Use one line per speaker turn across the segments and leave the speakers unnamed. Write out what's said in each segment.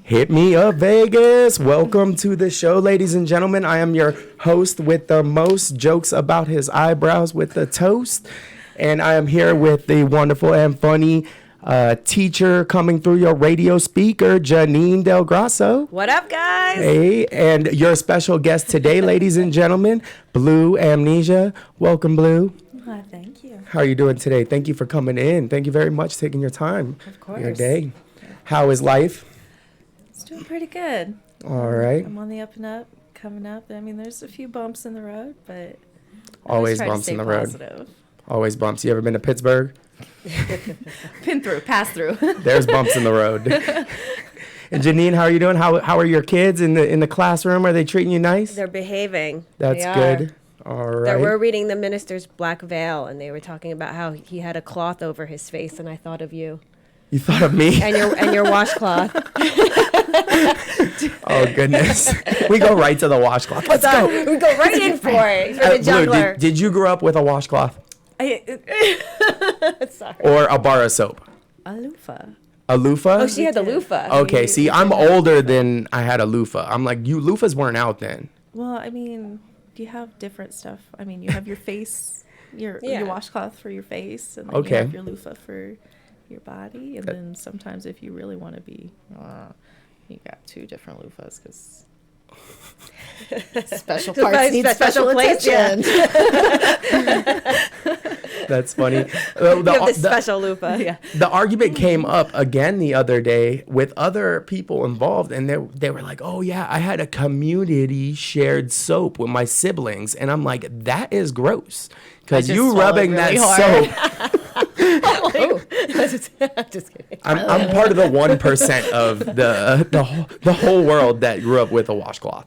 Hit me up, Vegas. Welcome to the show, ladies and gentlemen. I am your host with the most jokes about his eyebrows with the toast. And I am here with the wonderful and funny teacher coming through your radio speaker, Janine Del Grasso.
What up, guys?
Hey, and your special guest today, ladies and gentlemen, Blue Amnesia. Welcome, Blue.
Thank you.
How are you doing today? Thank you for coming in. Thank you very much for taking your time.
Of course.
Your day. How is life?
It's doing pretty good.
All right.
I'm on the up and up, coming up. I mean, there's a few bumps in the road, but
Always
try to
bumps
stay
in the road.
positive.
Always bumps. You ever been to Pittsburgh?
Pass through.
There's bumps in the road. And Janine, how are you doing? How are your kids in the classroom? Are they treating you nice?
They're behaving.
That's
They
good.
are.
All
They
right.
were reading the minister's black veil, and they were talking about how he had a cloth over his face, and I thought of you
You thought of me?
and your washcloth.
Oh goodness. We go right to the washcloth. Let's go.
We go right in for it for the
Blue,
juggler.
did you grow up with a washcloth
Sorry.
or a bar of soap?
A loofah.
A loofah?
Oh, she had the loofah.
Okay, see, I'm older than I had a loofah. I'm like, you loofahs weren't out then.
Well, I mean, you have different stuff. I mean, you have your face, your washcloth for your face, and then you have your loofah for your body. And then sometimes if you really want to be, you got two different loofahs because special parts need special attention.
That's funny.
You have the special loofah.
Yeah.
The argument came up again the other day with other people involved, and they were like, oh, yeah, I had a community shared soap with my siblings. And I'm like, that is gross. Because you rubbing
really
that soap.
Just kidding.
I'm part of the 1% of the whole world that grew up with a washcloth.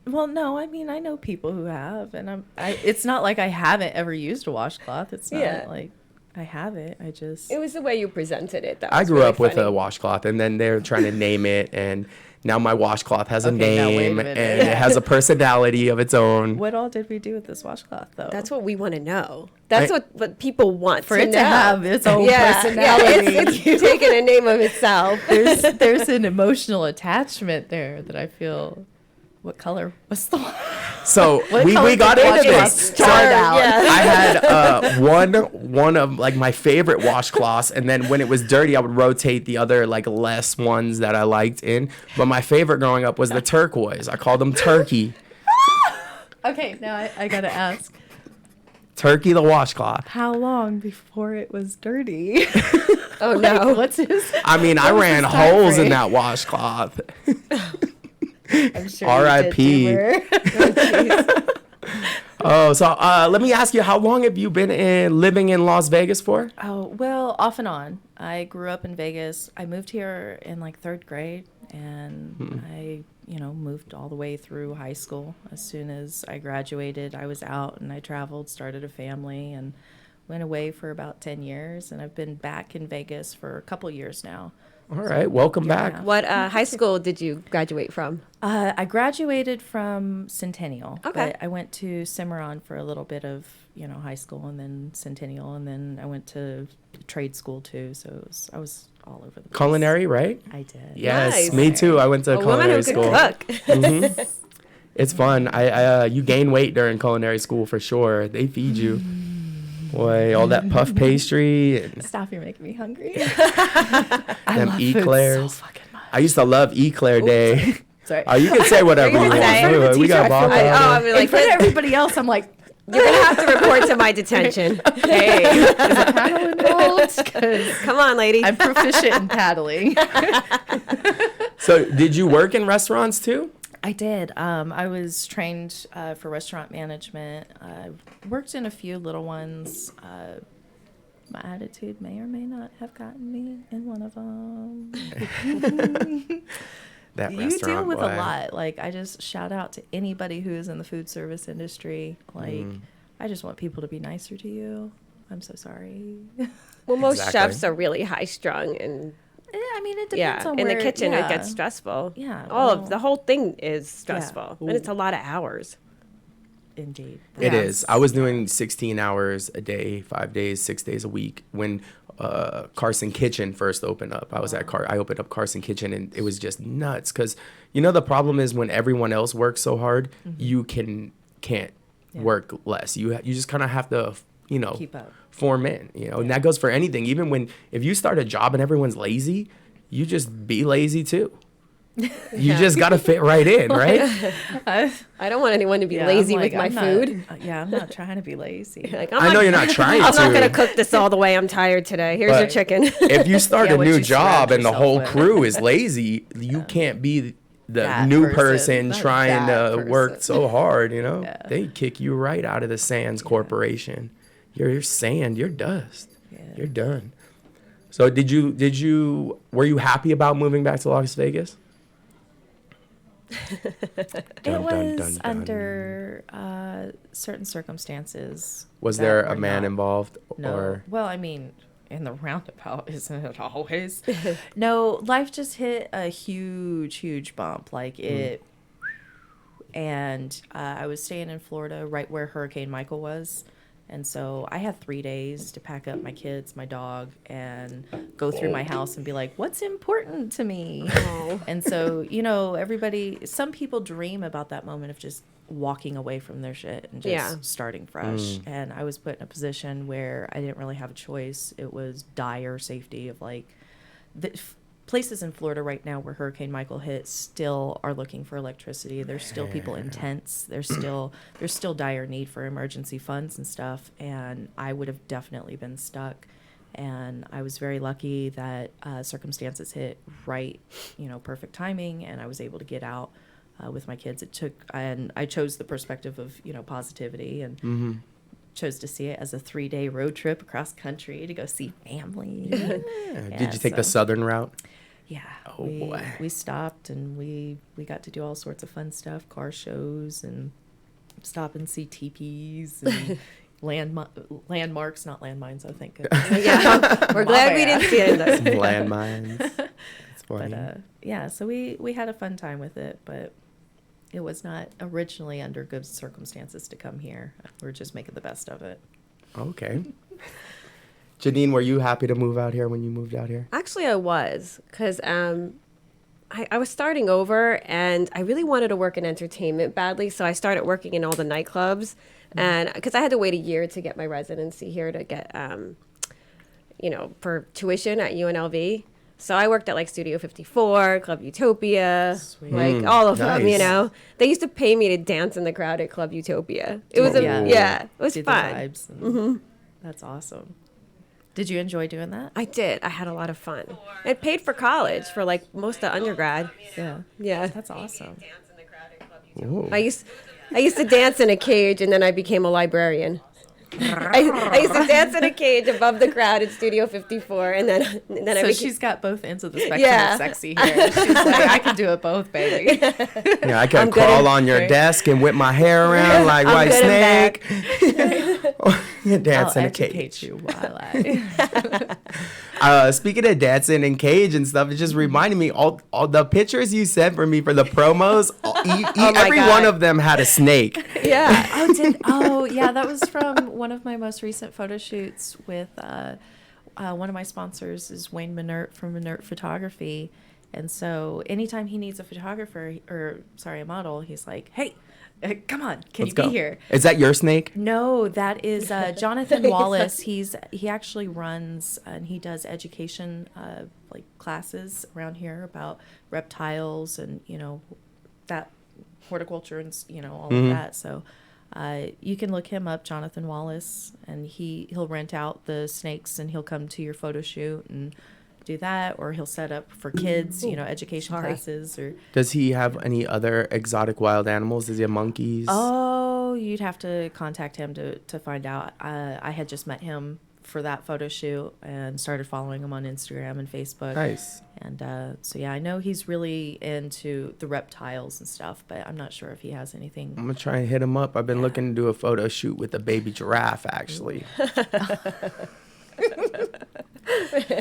Well, no, I mean, I know people who have, and it's not like I haven't ever used a washcloth. It's not like I haven't.
It was the way you presented it.
I grew up with a washcloth, and then they're trying to name it, and now my washcloth has a name, and it has a personality of its own.
What all did we do with this washcloth, though?
That's what we want to know. That's what people want
for
to
it
know.
to have its own personality.
Yeah, it's taking a name of itself.
There's an emotional attachment there that I feel. What color was the one?
So we got into this. So I had one of like my favorite washcloths, and then when it was dirty, I would rotate the other like less ones that I liked in. But my favorite growing up was the turquoise. I called them Turkey.
Okay, now I gotta ask.
Turkey the washcloth.
How long before it was dirty?
Oh no!
What's his?
I mean, I ran holes in that washcloth.
I'm sure
R.I.P. Oh, so let me ask you, how long have you been living in Las Vegas for?
Oh, well, off and on. I grew up in Vegas. I moved here in like third grade, and I, moved all the way through high school. As soon as I graduated, I was out and I traveled, started a family, and went away for about 10 years. And I've been back in Vegas for a couple years now.
All right, welcome back.
What high school did you graduate from?
I graduated from Centennial.
Okay.
But I went to Cimarron for a little bit of, high school, and then Centennial, and then I went to trade school too. So I was all over the place.
Culinary, right?
I did.
Yes,
Nice.
me too. I went to culinary school.
A woman who can cook.
It's fun. You gain weight during culinary school for sure. They feed you. Boy, all that puff pastry and
Stop, you're making me hungry.
them eclairs.
So fucking much.
I used to love eclair day.
Sorry.
Oh, you can say whatever you want. We got Bob.
I mean,
In front of everybody else, I'm like,
you're gonna have to report to my detention.
hey, is a paddle involved? 'Cause
Come on, lady.
I'm proficient in paddling.
So, did you work in restaurants too?
I did. I was trained for restaurant management. I worked in a few little ones. My attitude may or may not have gotten me in one of them.
That
You
restaurant
deal with
boy.
a lot. Like, I just shout out to anybody who's in the food service industry. Like, I just want people to be nicer to you. I'm so sorry.
Well, most
Exactly.
chefs are really high strung, and
I mean, it depends on
in
where,
the kitchen
yeah.
it gets stressful.
Yeah,
all
well,
of the whole thing is stressful, and it's a lot of hours.
indeed.
It is. I was doing 16 hours a day, 5 days, 6 days a week when Carson Kitchen first opened up. I opened up Carson Kitchen, and it was just nuts because, the problem is when everyone else works so hard, you can't work less. You just kind of have to,
keep up.
Form in, and that goes for anything. Even if you start a job and everyone's lazy, you just be lazy too. You just got to fit right in, right?
I don't want anyone to be lazy with my food.
I'm not trying to be lazy.
I know you're not trying to.
I'm not going to cook this all the way. I'm tired today. Here's your chicken.
If you start a new job and the whole crew is lazy, you can't be the new person trying to work so hard, They kick you right out of the Sands Corporation. You're sand, you're dust. You're done. So were you happy about moving back to Las Vegas?
It was under certain circumstances.
Was there a man involved?
No.
Or?
Well, I mean, in the roundabout, isn't it always? No, life just hit a huge bump. And I was staying in Florida right where Hurricane Michael was. And so I had 3 days to pack up my kids, my dog, and go through my house and be like, what's important to me?
Oh.
And so, some people dream about that moment of just walking away from their shit and just starting fresh. And I was put in a position where I didn't really have a choice. It was dire safety of places in Florida right now where Hurricane Michael hit still are looking for electricity. There's still people in tents. There's still dire need for emergency funds and stuff. And I would have definitely been stuck. And I was very lucky that circumstances hit right, perfect timing, and I was able to get out with my kids. And I chose the perspective of, positivity and chose to see it as a 3-day road trip across country to go see family.
Did you take the southern route?
Yeah.
Oh, boy.
We stopped and we got to do all sorts of fun stuff, car shows, and stop and see teepees and landmarks, not landmines, I think.
Yeah, we're glad we didn't see any of those.
Landmines. It's funny.
But, so we had a fun time with it, but it was not originally under good circumstances to come here. We're just making the best of it.
Okay. Janine, were you happy to move out here when you moved out here?
Actually, I was, because I was starting over, and I really wanted to work in entertainment badly, so I started working in all the nightclubs, and because I had to wait a year to get my residency here to get, for tuition at UNLV. So I worked at Studio 54, Club Utopia, all of them. They used to pay me to dance in the crowd at Club Utopia. It was it was fun.
The vibes. That's awesome. Did you enjoy doing that?
I did. I had a lot of fun. It paid for college for most of undergrad. Yeah.
That's awesome.
I used to dance in a cage, and then I became a librarian. I used to dance in a cage above the crowd at Studio 54, and then
she's got both ends of the spectrum of sexy here. She's like, I can do it both, baby.
Yeah, I can crawl on your desk and whip my hair around like White Snake. Dance in a cage.
You while I...
Speaking of dancing in cage and stuff, it just reminded me all the pictures you sent for me for the promos. Every one of them had a snake.
Yeah.
That was from one of my most recent photo shoots with one of my sponsors is Wayne Minert from Minert Photography. And so anytime he needs a model, he's like, hey, come on, Let's
go.
Be here?
Is that your snake?
No, that is Jonathan Wallace. He actually runs and he does education classes around here about reptiles and that horticulture and all of that. So you can look him up, Jonathan Wallace, and he'll rent out the snakes and he'll come to your photo shoot and do that, or he'll set up for kids, education classes. Or
does he have any other exotic wild animals? Does he have monkeys?
Oh, you'd have to contact him to find out. I had just met him for that photo shoot and started following him on Instagram and Facebook.
Nice.
And I know he's really into the reptiles and stuff, but I'm not sure if he has anything.
I'm gonna try and hit him up. I've been looking to do a photo shoot with a baby giraffe, actually.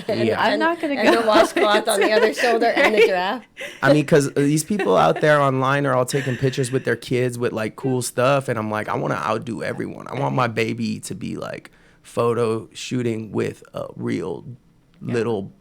I'm not going to go.
And the washcloth on the other shoulder and the giraffe.
I mean, because these people out there online are all taking pictures with their kids with like cool stuff. And I'm like, I want to outdo everyone. I want my baby to be like photo shooting with a real little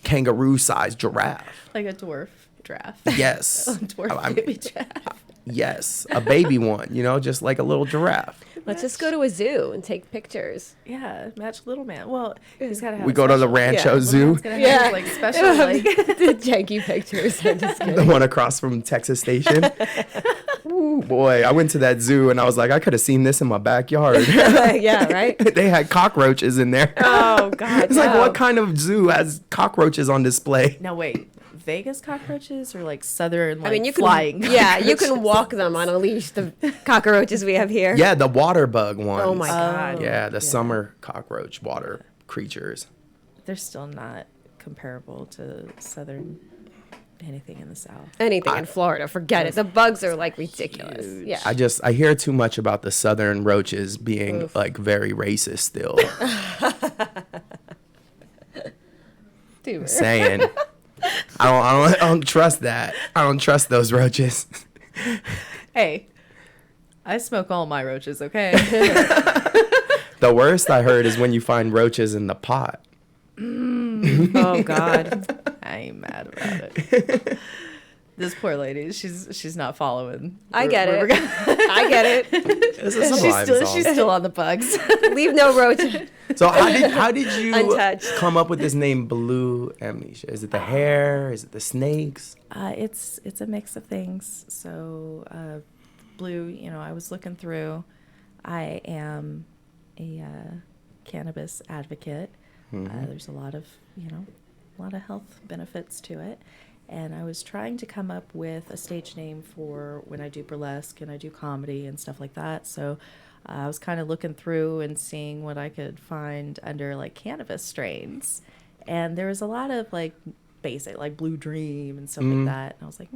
kangaroo sized giraffe.
Like a dwarf giraffe.
Yes.
A dwarf baby giraffe.
Yes. A baby one, you know, just like a little giraffe.
Let's just go to a zoo and take pictures.
Yeah, match little man. Well, he's gotta have.
We go to the Rancho Zoo.
Yeah, like special, like
The janky pictures. I'm just
The
kidding.
one across from Texas Station. Ooh, boy, I went to that zoo and I was like, I could have seen this in my backyard.
Yeah, right?
They had cockroaches in there.
Oh, God.
It's like, what kind of zoo has cockroaches on display?
no wait, Vegas cockroaches or like southern like
I mean, you can,
flying.
yeah, you can
cockroaches?
walk them on a leash, the cockroaches we have here.
Yeah, the water bug ones.
Oh, my God.
Yeah, the summer cockroach water creatures.
They're still not comparable to southern anything in the South.
Anything in Florida, forget it. The bugs are like ridiculous. Yeah.
I hear too much about the southern roaches being like very racist still.
Dude.
Saying. I don't trust that. I don't trust those roaches.
Hey, I smoke all my roaches, okay?
The worst I heard is when you find roaches in the pot.
Oh, God.
I ain't mad about it. This poor lady, she's not following.
I get
where
it.
we're going.
I get it.
This is some
She's still on the bugs.
Leave no roach.
So how did you
Untouched.
come up with this name, Blue Amnesia? Is it the hair? Is it the snakes?
It's a mix of things. So blue, you know, I was looking through. I am a cannabis advocate. There's a lot of health benefits to it. And I was trying to come up with a stage name for when I do burlesque and I do comedy and stuff like that. So I was kind of looking through and seeing what I could find under like cannabis strains. And there was a lot of like basic, like Blue Dream and stuff like that. And I was like,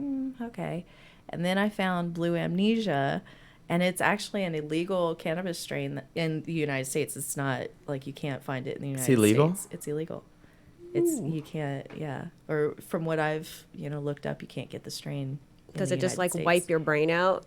okay. And then I found Blue Amnesia. And it's actually an illegal cannabis strain in the United States. It's not like you can't find it in the United States.
It's illegal?
It's illegal. You can't, yeah. Or from what I've, looked up, you can't get the strain.
Does it just like wipe your brain out?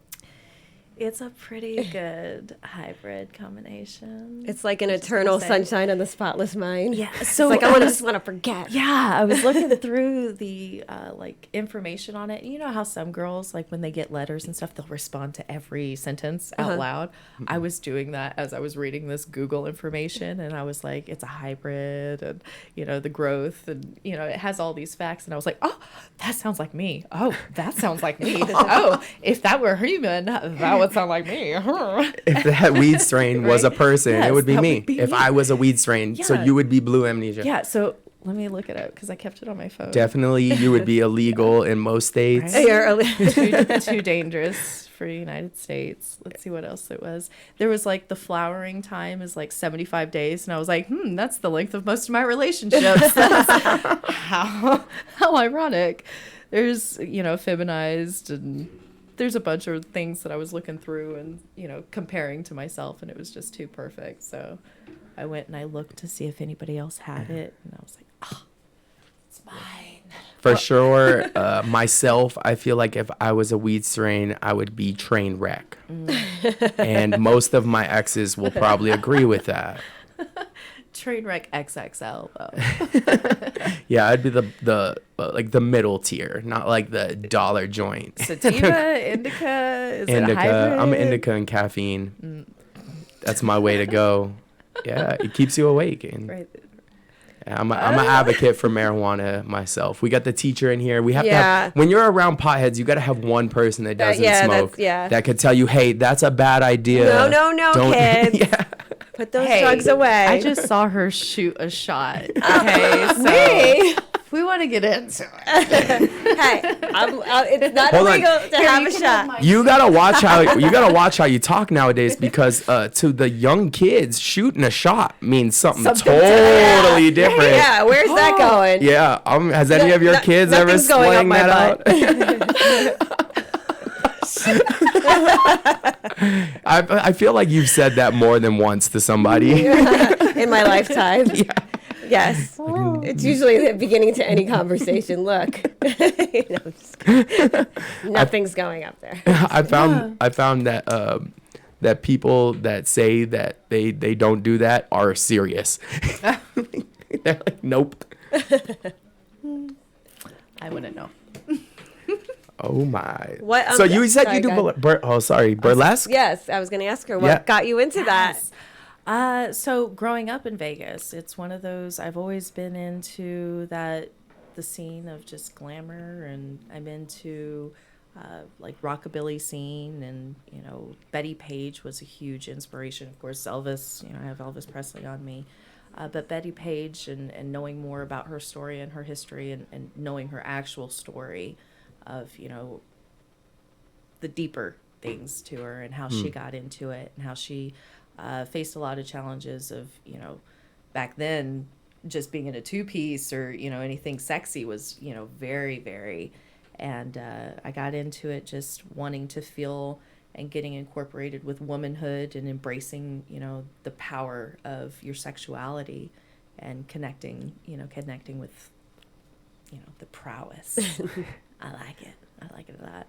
It's a pretty good hybrid combination.
It's like an eternal sunshine of the spotless mind.
Yeah. So
It's like I just want to forget.
Yeah, I was looking through the like information on it. You know how some girls, like when they get letters and stuff, they'll respond to every sentence out loud. I was doing that as I was reading this Google information, and I was like, it's a hybrid, and the growth, and it has all these facts, and I was like, oh, that sounds like me. Oh, that sounds like me. Oh, if that were human, that would sound like me.
If that weed strain was a person,
Yes,
it would be
that
me.
would be
If
me.
I was a weed strain, so
Yeah.
you would be Blue Amnesia.
Yeah. So let me look it up because I kept it on my phone.
Definitely, you would be illegal in most states.
Right.
You're
too dangerous for the United States. Let's see what else it was. There was like the flowering time is like 75 days, and I was like, that's the length of most of my relationships. how ironic. There's feminized, and there's a bunch of things that I was looking through and comparing to myself, and it was just too perfect. So I went and I looked to see if anybody else had it, and I was like, oh, it's mine.
For sure, myself, I feel like if I was a weed strain, I would be train wreck. And most of my exes will probably agree with that.
Trainwreck XXL though.
Yeah, I'd be the like the middle tier, not like the dollar joint.
Sativa, indica, is it a
Indica,
hybrid?
I'm indica and caffeine. That's my way to go. Yeah, it keeps you awake. And
Right.
I'm an advocate for marijuana myself. We got the teacher in here. We have to
Yeah.
have, when you're around potheads, you got to have one person that doesn't smoke that could tell you, hey, that's a bad idea.
No, kids.
Yeah.
Put those drugs away.
I just saw her shoot a shot. Okay, so
Me?
we want to get into it.
Hey, it's not
Hold on.
illegal to have a shot.
You gotta watch how you talk nowadays, because to the young kids, shooting a shot means something totally different.
Yeah, where's that going?
Yeah, has any of your kids ever
nothing's going up
slang
my
that out? I feel like you've said that more than once to somebody.
In my lifetime.
Yeah.
Yes. It's usually the beginning to any conversation. Look. No, I'm just kidding. Nothing's going up there.
I found that that people that say that they don't do that are serious. They're like, nope.
I wouldn't know.
Oh my.
What?
So you said
sorry,
you do
go ahead.
burlesque?
Yes, I was going to ask her what
Yeah.
got you into that.
So growing up in Vegas, it's one of those, I've always been into the scene of just glamour, and I'm into like rockabilly scene, and Betty Page was a huge inspiration. Of course, Elvis, I have Elvis Presley on me. But Betty Page, and knowing more about her story and her history, and knowing her actual story of, the deeper things to her, and how she got into it, and how she faced a lot of challenges of, back then, just being in a two-piece or, anything sexy was, very, very, and I got into it just wanting to feel and getting incorporated with womanhood, and embracing, the power of your sexuality, and connecting with, the prowess. I like it. I like it a lot.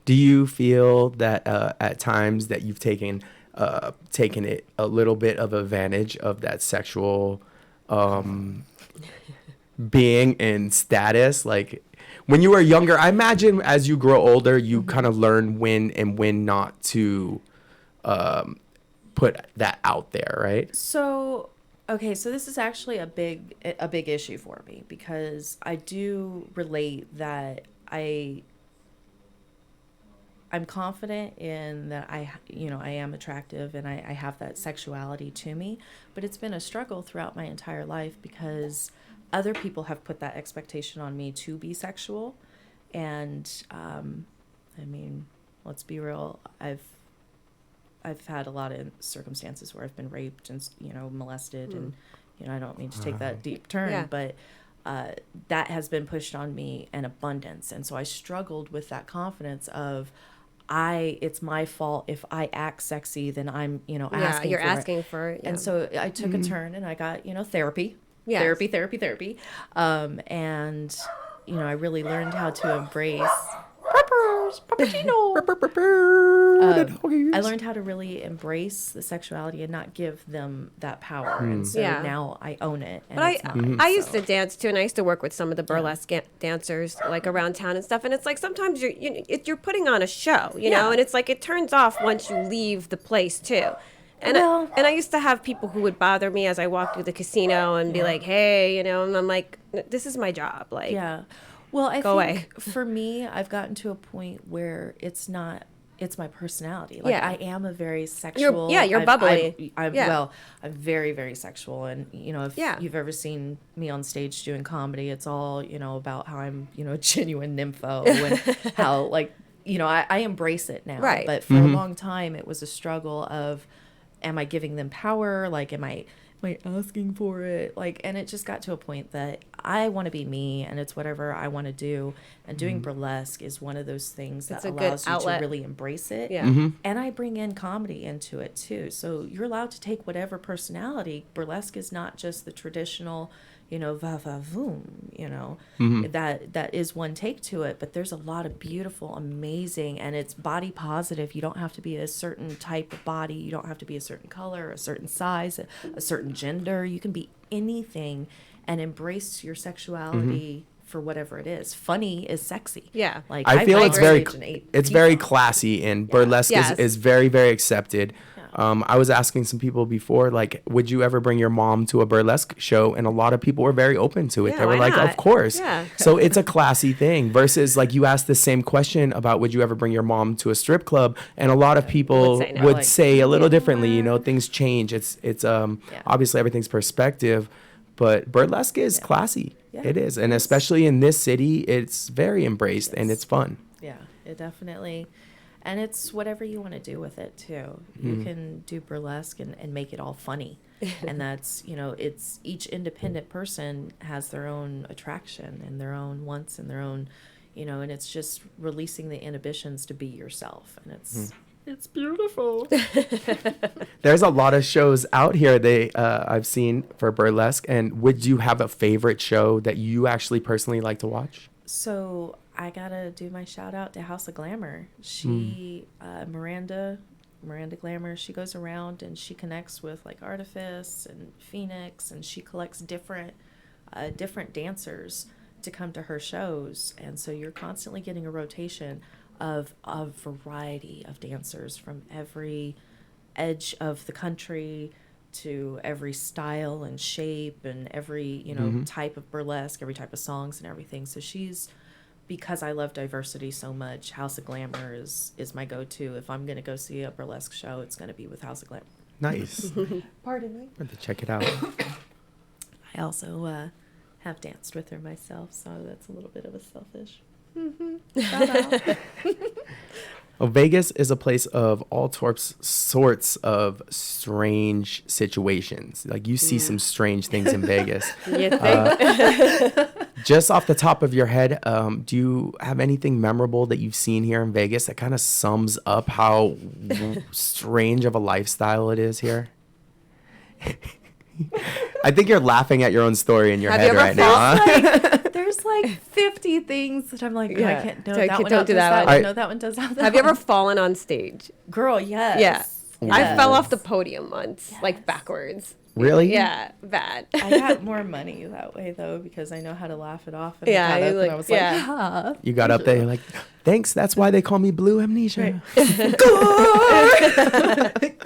Do you feel that at times that you've taken it a little bit of advantage of that sexual being and status? Like when you were younger, I imagine as you grow older, you kind of learn when and when not to put that out there, right?
So, okay, so this is actually a big issue for me, because I do relate that I'm confident in that I am attractive, and I have that sexuality to me, but it's been a struggle throughout my entire life, because other people have put that expectation on me to be sexual. And I mean, let's be real, I've had a lot of circumstances where I've been raped and molested, and I don't mean to take that deep turn, but that has been pushed on me in abundance, and so I struggled with that confidence of it's my fault if I act sexy, then I'm asking
you're
for
asking
it.
for it. Yeah.
And so I took a turn, and I got therapy.
Yes.
Therapy. And I really learned how to embrace I learned how to really embrace the sexuality and not give them that power. And so now I own it. And
But
it's mine,
I used to dance too, and I used to work with some of the burlesque dancers like around town and stuff. And it's like sometimes you're putting on a show, know, and it's like it turns off once you leave the place too. And I used to have people who would bother me as I walked through the casino and be like, hey, and I'm like, this is my job. Like,
yeah. Well, I
go
think
away.
For me, I've gotten to a point where it's my personality. Like I am a very sexual.
You're bubbly.
Well, I'm very, very sexual. And, if you've ever seen me on stage doing comedy, it's all, about how I'm, a genuine nympho, and how I embrace it now.
Right.
But for a long time, it was a struggle of, am I giving them power? Like, am I asking for it? Like, and it just got to a point that I want to be me, and it's whatever I want to do. And doing burlesque is one of those things that allows you to really embrace it.
Yeah.
And I bring in comedy into it too. So you're allowed to take whatever personality. Burlesque is not just the traditional, va va voom, that is one take to it, but there's a lot of beautiful, amazing, and it's body positive. You don't have to be a certain type of body. You don't have to be a certain color, a certain size, a certain gender. You can be anything and embrace your sexuality for whatever it is. Funny is sexy.
Yeah.
Like
I feel it's very
very
classy, and burlesque is very, very accepted. I was asking some people before, like, would you ever bring your mom to a burlesque show? And a lot of people were very open to it.
Yeah,
they were
why
like,
not?
of course.
Yeah.
So it's a classy thing versus like you asked the same question about would you ever bring your mom to a strip club? And a lot of people would say a little differently. Things change. It's obviously everything's perspective, but burlesque is classy.
Yeah.
It is. And especially in this city, it's very embraced and it's fun.
Yeah, it definitely. And it's whatever you want to do with it, too. You can do burlesque and make it all funny. And that's, it's each independent person has their own attraction and their own wants and their own, and it's just releasing the inhibitions to be yourself. And it's It's beautiful.
There's a lot of shows out here I've seen for burlesque. And would you have a favorite show that you actually personally like to watch?
So I gotta do my shout out to House of Glamour. She, Miranda Glamour, she goes around and she connects with like Artifice and Phoenix, and she collects different dancers to come to her shows. And so you're constantly getting a rotation of a variety of dancers from every edge of the country to every style and shape and every, type of burlesque, every type of songs and everything. So because I love diversity so much, House of Glamour is my go-to. If I'm going to go see a burlesque show, it's going to be with House of Glamour.
Nice.
Pardon me.
Have to check it out.
I also have danced with her myself, so that's a little bit of a selfish. Shout out.
Well, Vegas is a place of all sorts of strange situations. Like you see some strange things in Vegas.
You think?
Just off the top of your head, do you have anything memorable that you've seen here in Vegas that kind of sums up how strange of a lifestyle it is here? I think you're laughing at your own story in your head right now.
There's like 50 things that I'm like, I can't. No, that one
don't do that
one.
one.
No, that one does that.
Have you ever fallen on stage?
Girl, yes.
Yeah. I
Yes.
fell off the podium once, like backwards.
Really?
Yeah, bad.
I got more money that way though because I know how to laugh it off. And
Yeah,
I
you
was
look-
like,
yeah.
yeah.
You got up there, you're like, thanks. That's why they call me Blue Amnesia.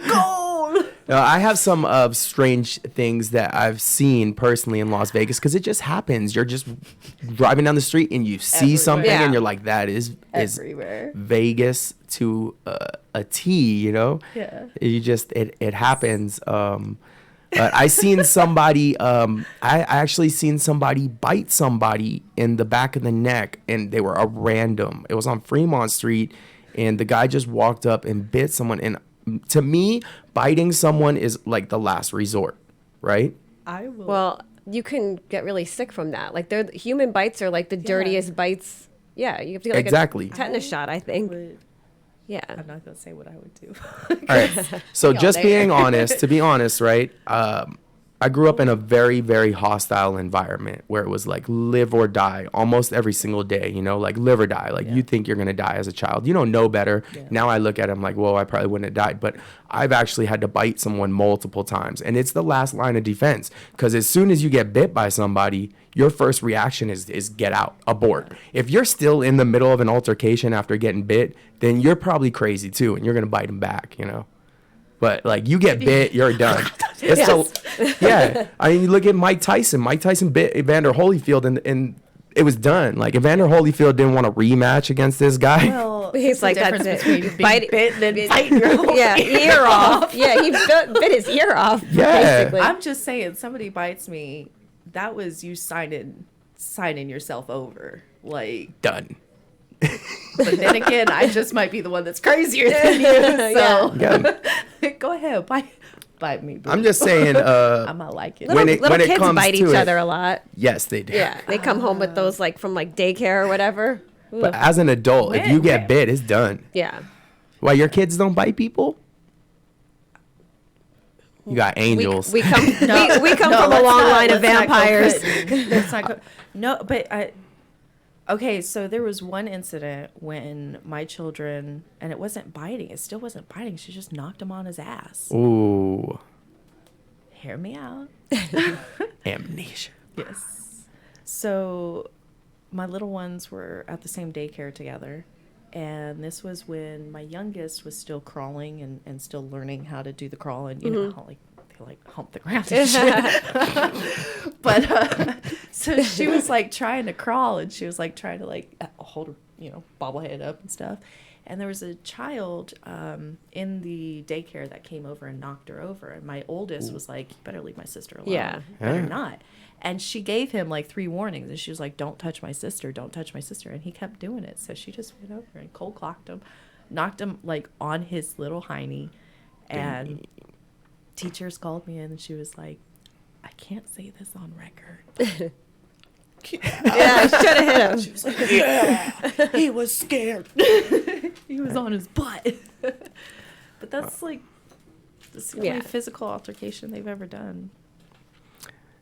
Gold.
No, I have some strange things that I've seen personally in Las Vegas because it just happens. You're just driving down the street and you see
Everywhere.
something
Yeah.
and you're like, that is
Everywhere.
Vegas to a T, you know?
Yeah.
You just, it happens. But I seen somebody, I actually seen somebody bite somebody in the back of the neck, and they were a random. It was on Fremont Street, and the guy just walked up and bit someone. And to me, biting someone is like the last resort, right?
I will.
Well, you can get really sick from that. Like, human bites are like the dirtiest bites. Yeah, you have to get like
Exactly.
a tetanus shot, I think. Yeah.
I'm not gonna say what I would do.
All right. So
Y'all
just
there.
being honest, to be honest, right? I grew up in a very, very hostile environment where it was like live or die almost every single day, you know, like live or die. Like you think you're going to die as a child. You don't know better.
Yeah.
Now I look at it, I'm like, well, I probably wouldn't have died. But I've actually had to bite someone multiple times. And it's the last line of defense because as soon as you get bit by somebody, your first reaction is get out, abort. If you're still in the middle of an altercation after getting bit, then you're probably crazy too. And you're going to bite them back, you know. But like you get bit, you're done. Yeah. I mean, you look at Mike Tyson. Mike Tyson bit Evander Holyfield, and it was done. Like Evander Holyfield didn't want a rematch against this guy.
Well,
He's
it's the
like, that's
difference
it.
between being
Bite-
bitten and biting your whole
Ear off. Yeah, he bit his ear off.
Yeah.
Basically.
I'm just saying, somebody bites me, that was you signing yourself over. Like,
Done.
but then again, I just might be the one that's crazier than you. So
Yeah.
go ahead, bite me. Boo.
I'm just saying.
I might like it.
Little,
when it
little kids
comes
bite
to
each
it-
other a lot.
Yes, they do.
Yeah, they come home with those like from like daycare or whatever.
But as an adult, if you get bit, it's done.
Yeah.
Why your kids don't bite people? You got angels.
We come we come
No,
from a
let's
long
not-
line of
let's not go
vampires.
putting- let's not go. No, but okay, so there was one incident when my children, and it wasn't biting. It still wasn't biting. She just knocked him on his ass.
Ooh,
Hear me out.
amnesia.
Yes. So my little ones were at the same daycare together. And this was when my youngest was still crawling and still learning how to do the crawl. And you know how like they like hump the ground and shit. But so she was like trying to crawl and she was like trying to like hold her, bobblehead up and stuff. And there was a child in the daycare that came over and knocked her over. And my oldest was like, you better leave my sister alone.
Yeah.
You better
Yeah.
not. And she gave him like 3 warnings. And she was like, don't touch my sister. Don't touch my sister. And he kept doing it. So she just went over and cold clocked him, knocked him like on his little hiney. And teachers called me in and she was like, I can't say this on record.
Yeah, I should have hit him.
She was like, yeah, he was scared. He was on his butt. But that's like the only physical altercation they've ever done.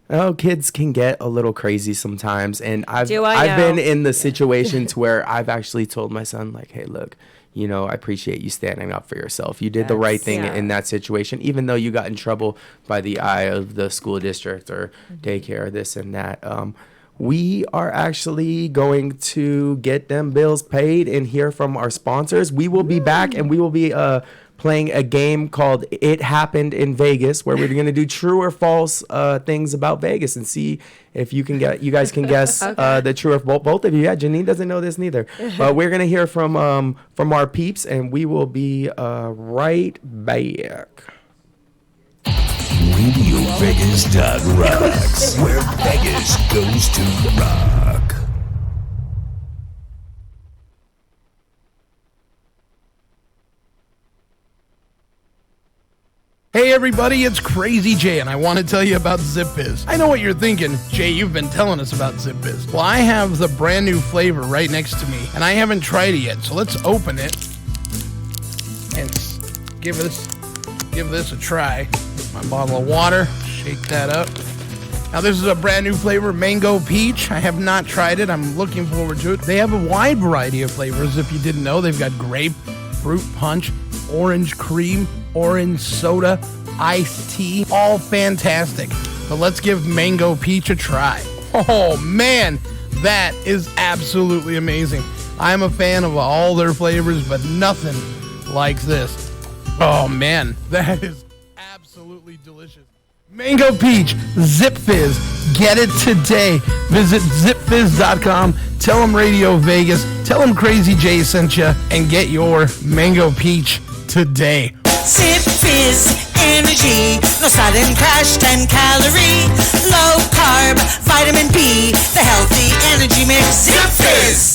Oh, kids can get a little crazy sometimes, and I've
know?
been in the situations where I've actually told my son, like, hey, look, you know, I appreciate you standing up for yourself. You did the right thing in that situation, even though you got in trouble by the eye of the school district or daycare, this and that. We are actually going to get them bills paid and hear from our sponsors. We will be back, and we will be playing a game called It Happened in Vegas, where we're going to do true or false things about Vegas and see if you guys can guess the true or both of you. Yeah, Janine doesn't know this neither. But we're going to hear from our peeps, and we will be right back.
RadioVegas.Rocks, where Vegas goes to rock.
Hey everybody, it's Crazy Jay, and I want to tell you about ZipFizz. I know what you're thinking. Jay, you've been telling us about ZipFizz. Well, I have the brand new flavor right next to me, and I haven't tried it yet, so let's open it and give this a try. My bottle of water, shake that up. Now this is a brand new flavor, Mango Peach. I have not tried it. I'm looking forward to it. They have a wide variety of flavors. If you didn't know, they've got grape, fruit punch, orange cream, orange soda, iced tea, all fantastic. But let's give Mango Peach a try. Oh man, that is absolutely amazing. I'm a fan of all their flavors, but nothing like this. Oh man, that is absolutely delicious. Mango Peach, ZipFizz, get it today. Visit zipfizz.com, tell them Radio Vegas, tell them Crazy Jay sent you, and get your Mango Peach today.
ZipFizz energy, no sudden crash, 10 calorie, low carb, vitamin B, the healthy energy mix. ZipFizz.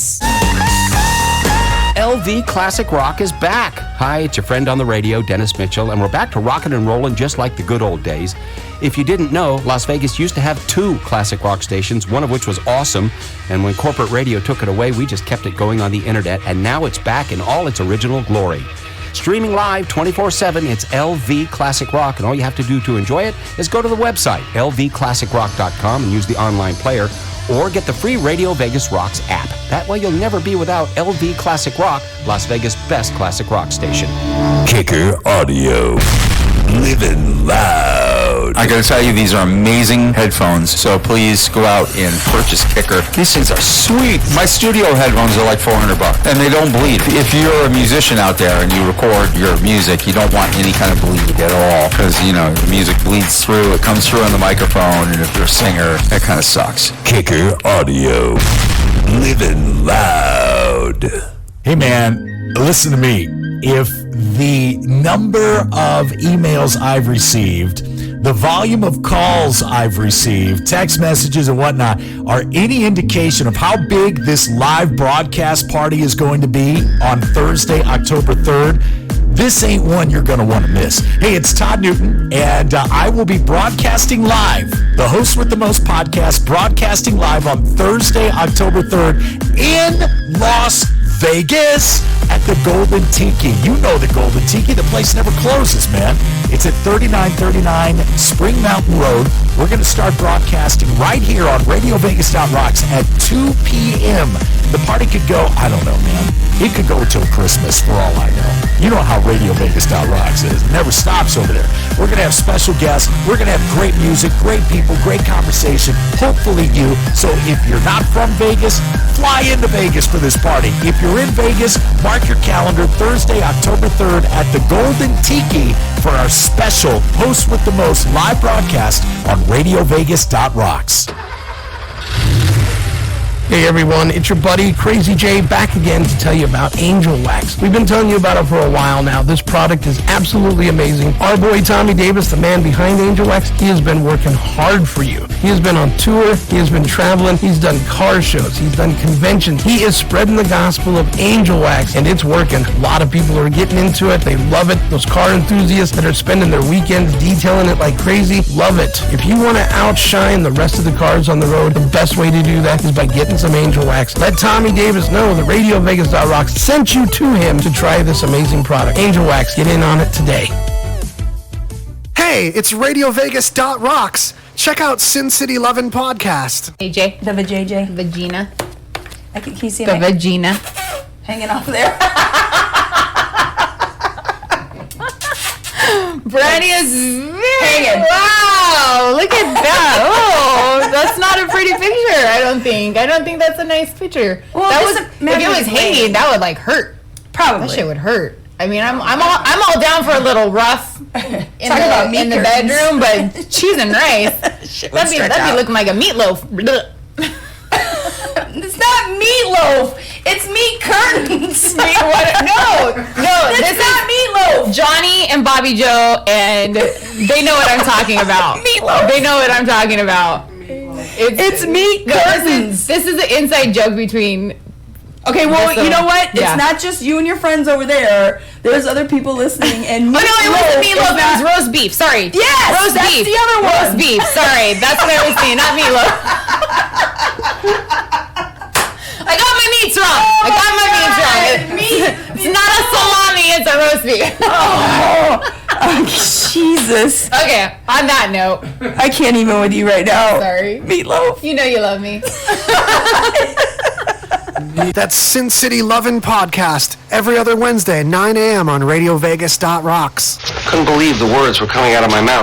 LV Classic Rock is back. Hi, it's your friend on the radio, Dennis Mitchell, and we're back to rockin' and rollin' just like the good old days. If you didn't know, Las Vegas used to have 2 classic rock stations, one of which was awesome, and when corporate radio took it away, we just kept it going on the internet, and now it's back in all its original glory. Streaming live 24/7, it's LV Classic Rock, and all you have to do to enjoy it is go to the website, lvclassicrock.com, and use the online player, or get the free Radio Vegas Rocks app. That way you'll never be without LV Classic Rock, Las Vegas' best classic rock station.
Kicker Audio. Living loud.
I gotta tell you, these are amazing headphones, so please go out and purchase Kicker. These things are sweet. My studio headphones are like $400, and they don't bleed. If you're a musician out there and you record your music, you don't want any kind of bleed at all, because, you know, the music bleeds through, it comes through on the microphone, and if you're a singer, that kind of sucks.
Kicker Audio. Living loud. Hey man, listen to me. If the number of emails I've received, the volume of calls I've received, text messages and whatnot, are any indication of how big this live broadcast party is going to be on Thursday, October 3rd, this ain't one you're going to want to miss. Hey, it's Todd Newton, and I will be broadcasting live, the host with the most podcast, broadcasting live on Thursday, October 3rd in Las Vegas at the Golden Tiki. You know the Golden Tiki. The place never closes, man. It's at 3939 Spring Mountain Road. We're going to start broadcasting right here on RadioVegas.Rocks at 2 p.m. The party could go, I don't know, man. It could go until Christmas for all I know. You know how RadioVegas.Rocks is. It never stops over there. We're going to have special guests. We're going to have great music, great people, great conversation. Hopefully you. So if you're not from Vegas, fly into Vegas for this party. If you're in Vegas, mark your calendar Thursday, October 3rd at the Golden Tiki for our special Host with the Most live broadcast on RadioVegas.Rocks.
Hey everyone, it's your buddy Crazy Jay back again to tell you about Angel Wax. We've been telling you about it for a while now. This product is absolutely amazing. Our boy Tommy Davis, the man behind Angel Wax, he has been working hard for you. He has been on tour, he has been traveling, he's done car shows, he's done conventions. He is spreading the gospel of Angel Wax, and it's working. A lot of people are getting into it, they love it. Those car enthusiasts that are spending their weekends detailing it like crazy, love it. If you want to outshine the rest of the cars on the road, the best way to do that is by getting some Angel Wax. Let Tommy Davis know that RadioVegas.Rocks sent you to him to try this amazing product. Angel Wax, get in on it today.
Hey, it's RadioVegas.Rocks. Check out Sin City Lovin' Podcast.
AJ.
The vajayjay.
Vagina.
Can you see
The
my
vagina.
hanging off there?
Brandy is hanging. Wow, look at that. Oh, that's not a pretty picture, I don't think. I don't think that's a nice picture.
Well,
that
if
it was hanging, that would like hurt.
Probably.
That shit would hurt. I mean, I'm all down for a little rough in the bedroom, but cheese and rice. that'd be looking like a meatloaf.
It's not meatloaf. It's meat curtains.
No,
It's not meatloaf.
Johnny and Bobby Joe, and they know what I'm talking about.
Meatloaf.
They know what I'm talking about.
It's meat curtains.
This is an inside joke between.
Okay, well, you know what?
Yeah.
It's not just you and your friends over there. There's other people listening, and
Oh no, it wasn't meatloaf. It was roast beef. Sorry.
Yes,
roast
that's
beef.
the other one.
Roast beef. Sorry, that's what I was saying. Not meatloaf. I got my meats wrong. It's not a salami. It's a roast beef.
Oh, Jesus.
Okay. On that note,
I can't even with you right now.
sorry.
Meatloaf.
You know you love me.
That's Sin City Lovin' Podcast. Every other Wednesday, 9 a.m. on RadioVegas.Rocks.
Couldn't believe the words were coming out of my mouth.